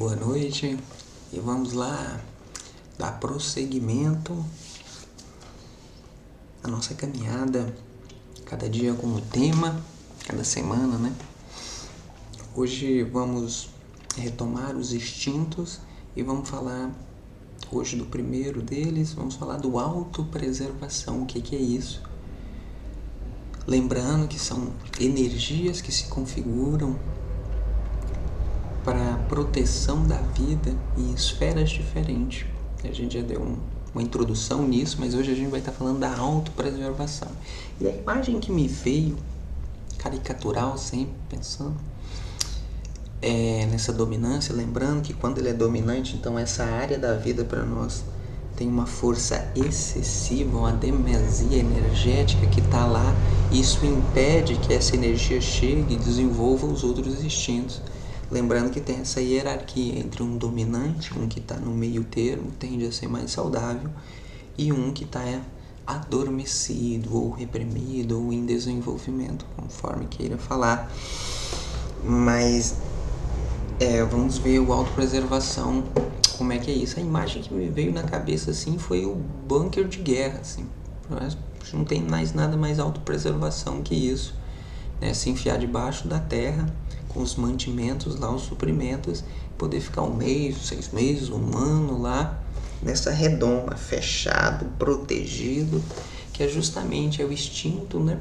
boa noite e vamos lá dar prosseguimento à nossa caminhada, cada dia com um tema, cada semana, né? Hoje vamos retomar os instintos e vamos falar hoje do primeiro deles, vamos falar do autopreservação. O que é isso? Lembrando que são energias que se configuram para a proteção da vida em esferas diferentes. A gente já deu uma introdução nisso, mas hoje a gente vai estar falando da autopreservação. E a imagem que me veio, caricatural sempre, pensando, nessa dominância, lembrando que quando ele é dominante, então essa área da vida para nós tem uma força excessiva, uma demasia energética que está lá, e isso impede que essa energia chegue e desenvolva os outros instintos. Lembrando que tem essa hierarquia entre um dominante, um que está no meio termo, tende a ser mais saudável, e um que está adormecido, ou reprimido, ou em desenvolvimento, conforme queira falar. Mas vamos ver o autopreservação, como é que é isso. A imagem que me veio na cabeça assim foi o bunker de guerra, assim. Não tem mais nada mais autopreservação que isso, né? Se enfiar debaixo da terra com os mantimentos lá, os suprimentos, poder ficar 1 mês, 6 meses, 1 ano lá nessa redoma, fechado, protegido, que é justamente o instinto, né,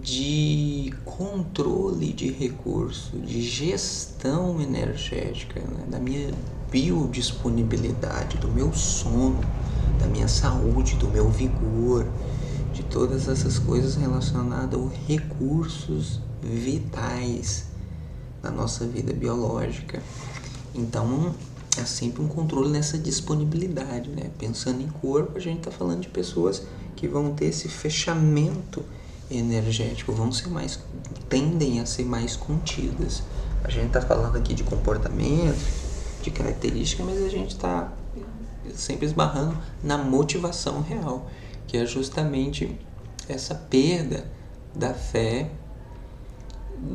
de controle de recurso, de gestão energética, né, da minha biodisponibilidade, do meu sono, da minha saúde, do meu vigor, de todas essas coisas relacionadas aos recursos vitais da nossa vida biológica. Então é sempre um controle nessa disponibilidade, né? Pensando em corpo, a gente está falando de pessoas que vão ter esse fechamento energético, tendem a ser mais contidas. A gente está falando aqui de comportamento, de característica, mas a gente está sempre esbarrando na motivação real, que é justamente essa perda da fé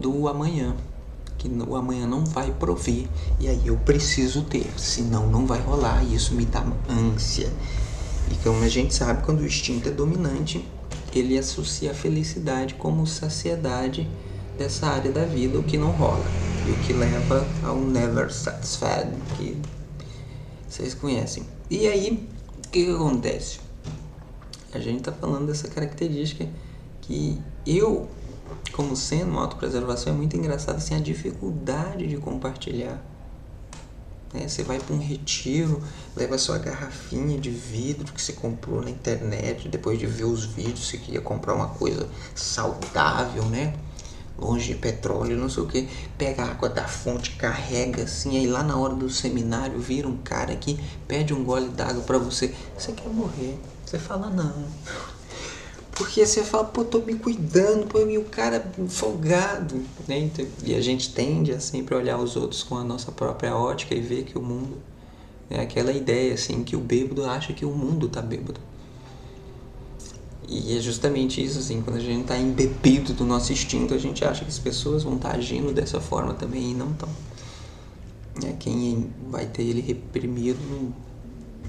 do amanhã, que o amanhã não vai prover, e aí eu preciso ter, senão não vai rolar, e isso me dá ânsia. E como a gente sabe, quando o instinto é dominante, ele associa a felicidade como saciedade dessa área da vida, o que não rola, e o que leva ao never satisfied, que vocês conhecem. E aí, o que acontece? A gente está falando dessa característica que eu, como sendo uma autopreservação, é muito engraçado assim, a dificuldade de compartilhar. Você vai para um retiro, leva sua garrafinha de vidro que você comprou na internet, depois de ver os vídeos, você queria comprar uma coisa saudável, né? Longe de petróleo, não sei o que, pega a água da fonte, carrega assim, aí lá na hora do seminário vira um cara aqui, pede um gole d'água pra você quer morrer, você fala não, porque você fala, tô me cuidando, e o cara folgado, né? E a gente tende a sempre olhar os outros com a nossa própria ótica e ver que o mundo é aquela ideia assim, que o bêbado acha que o mundo tá bêbado. E é justamente isso, assim, quando a gente está embebido do nosso instinto, a gente acha que as pessoas vão estar agindo dessa forma também, e não estão. Quem vai ter ele reprimido,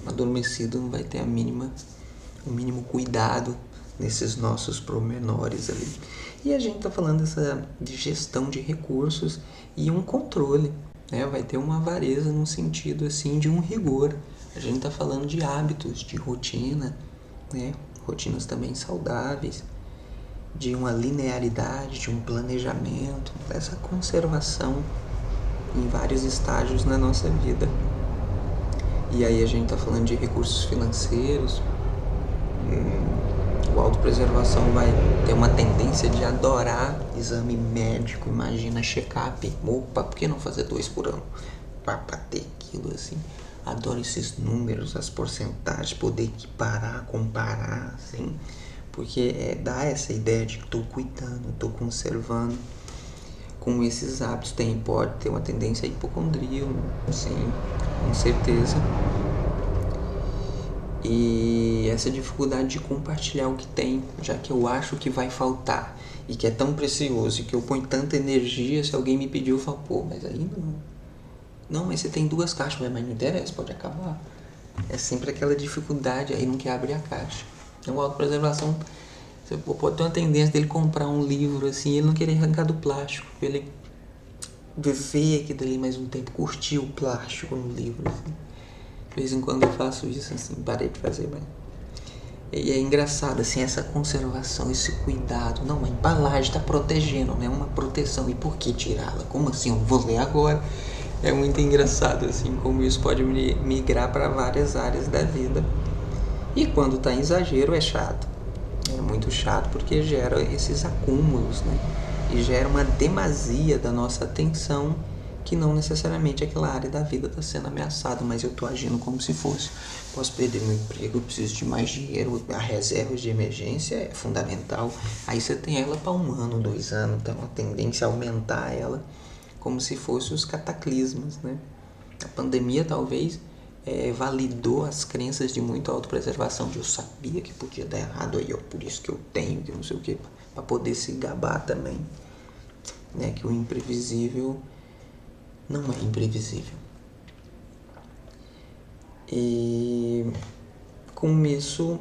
adormecido, não vai ter o mínimo cuidado nesses nossos pormenores ali. E a gente está falando de gestão de recursos e um controle, né? Vai ter uma avareza no sentido assim, de um rigor. A gente está falando de hábitos, de rotina, né? Rotinas também saudáveis, de uma linearidade, de um planejamento, dessa conservação em vários estágios na nossa vida. E aí a gente está falando de recursos financeiros. A autopreservação vai ter uma tendência de adorar exame médico, imagina check-up. Opa, por que não fazer 2 por ano? Para ter aquilo assim. Adoro esses números, as porcentagens, poder equiparar, comparar, assim, porque dá essa ideia de que estou cuidando, estou conservando. Com esses hábitos pode ter uma tendência a hipocondria, sim, com certeza. E essa dificuldade de compartilhar o que tem, já que eu acho que vai faltar e que é tão precioso e que eu ponho tanta energia, se alguém me pediu, eu falo, pô, mas aí não. Não, mas você tem 2 caixas, mas não interessa, pode acabar. É sempre aquela dificuldade, aí não quer abrir a caixa. Então, a autopreservação, você pode ter uma tendência dele comprar um livro assim, ele não querer arrancar do plástico, ele viver aquilo ali mais um tempo, curtir o plástico no livro. Assim. De vez em quando eu faço isso, assim, parei de fazer, mas... E é engraçado, assim, essa conservação, esse cuidado. Não, a embalagem está protegendo, né? Uma proteção. E por que tirá-la? Como assim? Eu vou ler agora. É muito engraçado, assim, como isso pode migrar para várias áreas da vida. E quando está em exagero, é chato. É muito chato porque gera esses acúmulos, né? E gera uma demasia da nossa atenção que não necessariamente aquela área da vida está sendo ameaçada, mas eu estou agindo como se fosse. Posso perder meu emprego, eu preciso de mais dinheiro, a reserva de emergência é fundamental. Aí você tem ela para 1 ano, 2 anos, então a tendência é aumentar ela como se fossem os cataclismas, né? A pandemia talvez validou as crenças de muita autopreservação, de eu sabia que podia dar errado aí, ó, por isso que eu tenho, que não sei o que, para poder se gabar também, né? Que o imprevisível não é imprevisível. E com isso,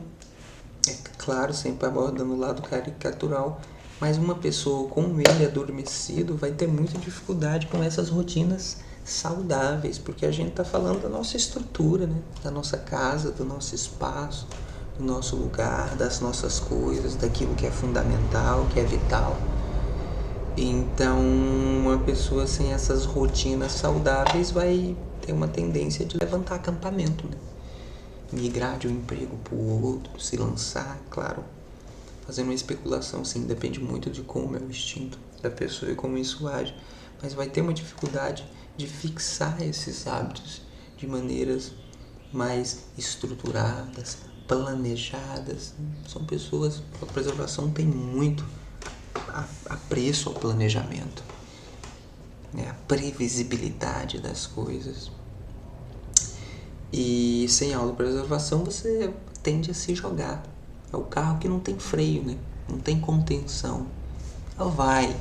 é claro, sempre abordando o lado caricatural, mas uma pessoa com ele adormecido vai ter muita dificuldade com essas rotinas saudáveis, porque a gente está falando da nossa estrutura, né? Da nossa casa, do nosso espaço, do nosso lugar, das nossas coisas, daquilo que é fundamental, que é vital. Então, uma pessoa sem essas rotinas saudáveis vai ter uma tendência de levantar acampamento, né? Migrar de um emprego para o outro, se lançar, claro, fazendo uma especulação, sim, depende muito de como é o instinto da pessoa e como isso age, mas vai ter uma dificuldade de fixar esses hábitos de maneiras mais estruturadas, planejadas. São pessoas, a preservação tem muito apreço ao planejamento, né? A previsibilidade das coisas. E sem autopreservação você tende a se jogar. É o carro que não tem freio, né? Não tem contenção. Ela vai.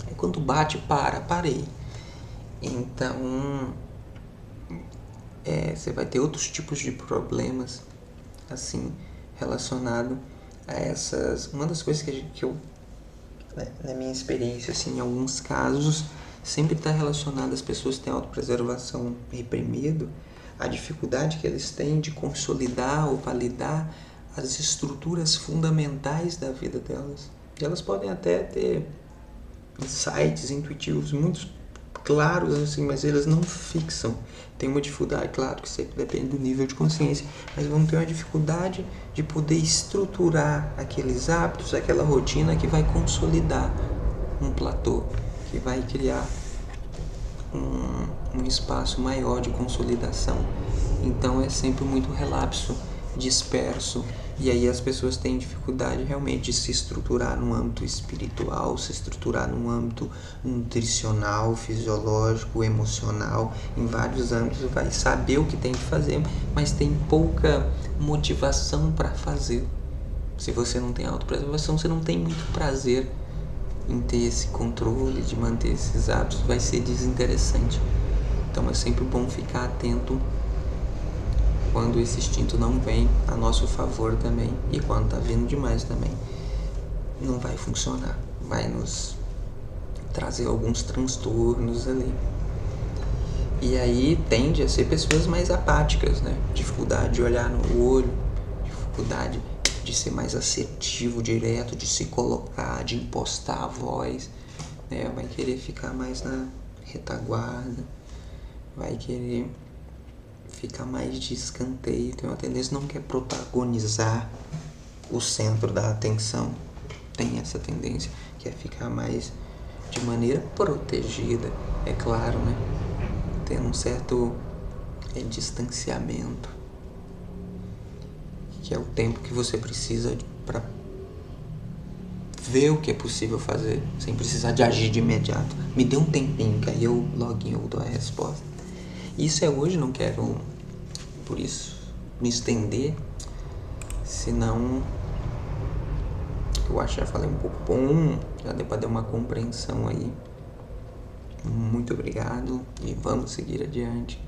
Aí quando bate, parei. Então, você vai ter outros tipos de problemas, assim, relacionado a essas... Uma das coisas que eu na minha experiência, assim, em alguns casos, sempre está relacionado às pessoas que têm autopreservação reprimido, a dificuldade que eles têm de consolidar ou validar as estruturas fundamentais da vida delas. E elas podem até ter insights intuitivos muito claros, assim, mas eles não fixam. Tem uma dificuldade, claro que sempre depende do nível de consciência, mas vão ter uma dificuldade de poder estruturar aqueles hábitos, aquela rotina que vai consolidar um platô, que vai criar um espaço maior de consolidação. Então é sempre muito relapso, disperso, e aí as pessoas têm dificuldade realmente de se estruturar no âmbito espiritual, se estruturar no âmbito nutricional, fisiológico, emocional, em vários âmbitos, vai saber o que tem que fazer, mas tem pouca motivação para fazer. Se você não tem autopreservação, você não tem muito prazer em ter esse controle, de manter esses hábitos, vai ser desinteressante. Então é sempre bom ficar atento quando esse instinto não vem a nosso favor também, e quando tá vindo demais também, não vai funcionar, vai nos trazer alguns transtornos ali. E aí tende a ser pessoas mais apáticas, né? Dificuldade de olhar no olho, dificuldade de ser mais assertivo, direto, de se colocar, de impostar a voz, né? Vai querer ficar mais na retaguarda, vai querer ficar mais de escanteio, tem uma tendência, não quer protagonizar o centro da atenção, tem essa tendência, quer ficar mais de maneira protegida, é claro, né? Tem um certo distanciamento, que é o tempo que você precisa para ver o que é possível fazer, sem precisar de agir de imediato. Me dê um tempinho, que aí eu loguinho eu dou a resposta. Isso é hoje, não quero, por isso, me estender, senão eu acho que já falei um pouco bom, já deu para dar uma compreensão aí Muito obrigado e vamos seguir adiante.